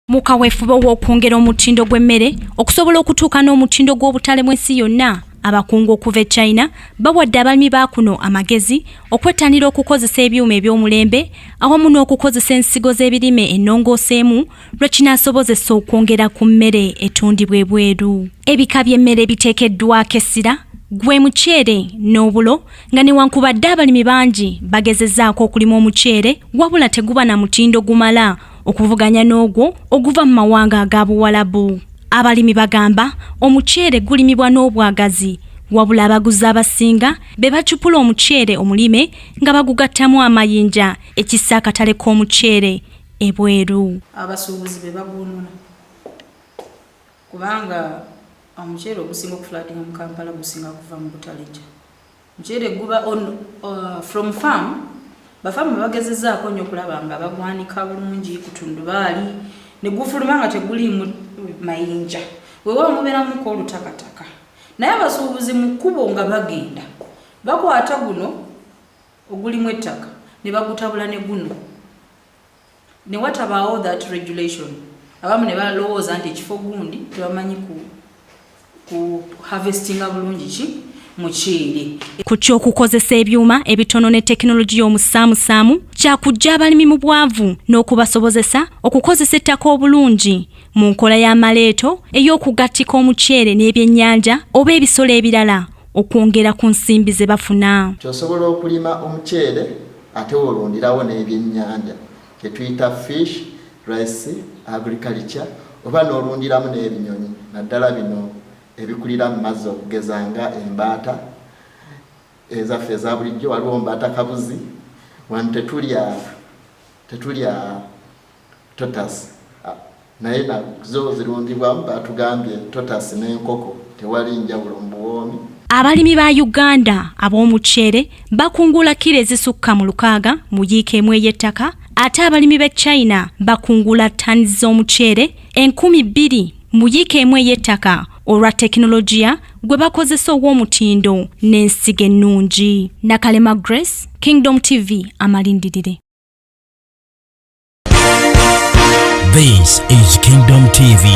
Mukaweefube w'okwongera omutindo gw'emmere okusobola okutuuka n'omutindo gw'obutale mw'ensi yonna, abakungu okuva e China bawadde abalimi ba kuno amagezi okwettanira okukozesa ebyuma eby'omulembe awamu n'okukozesa ensigo z'ebirime ennongooseemu lwe kinaasobozesa okwongera ku mmere etundibwa ebweru. Ebika by'emmere biteekeddwako essira gwe muceere n'obulo nga newankubadde abalimi bangi bagezezzaako okulima omuceere wabula teguba na mutindo gumala okuvuganya n'ogwo oguva mu mawanga aga Buwalabu. Abalimi bagamba omuceere gulimibwa n'obwagazi wabula abaguzi abasinga be bacupula omuceere omulime nga bagugattamu amayinja ekissa akatale k'omuceere ebweru. Abasuubuzi be bagununa kubanga omuceere ogusinga okufulatinga mu Kampala gusinga kuva mu Butaleja. Omuceere guba from farm. Bafamu bagezezzaako nnyo okulaba nga bagwanika bulungi ku tundubaali ne gufuluma nga teguli mu mayinja weewaawo mubeeramuko olutakataka. Naye abasuubuzi mu kkubo nga bagenda bakwata guno ogulimu ettaka ne bagutabula ne guno ne watabaawo that regulation. Abamu ne balowooza nti ekifo gundi tebamanyi ku harvestinga bulungi ki muceere. Ku ky'okukozesa ebyuma ebitono ne tekinologiya omusaamusaamu kyakujja abalimi mu bwavu n'okubasobozesa okukozesa ettaka obulungi mu nkola y'amaleeto ey'okugattika omuceere n'ebyennyanja oba ebisolo ebirala okwongera ku nsimbi ze bafuna. Kyosobola okulima omuceere ate olundirawo n'ebyennyanja kye tuyita fish rice agriculture oba n'olundiramu n'ebinyonyi naddala bino ebikulira mu mazzi okugeza nga embaata ezaffe eza bulijjo. Waliwo mbaata kabuzi wano tetulya totas naye nazo zirundibwamu batugambye totas n'enkoko tewali njawulo mu buwoomi. Abalimi ba Uganda ab'omuceere bakungula kilo ezisukka mu 600 mu yiika emu ey'ettaka ate abalimi b'e China bakungula ttani z'omuceere 2000 mu yiika emu ey'ettaka olwa tekinologiya gwe bakozesa ow'omutindo n'ensigo ennungi. Nakalema Grace, Kingdom TV amalindirire. This is Kingdom TV.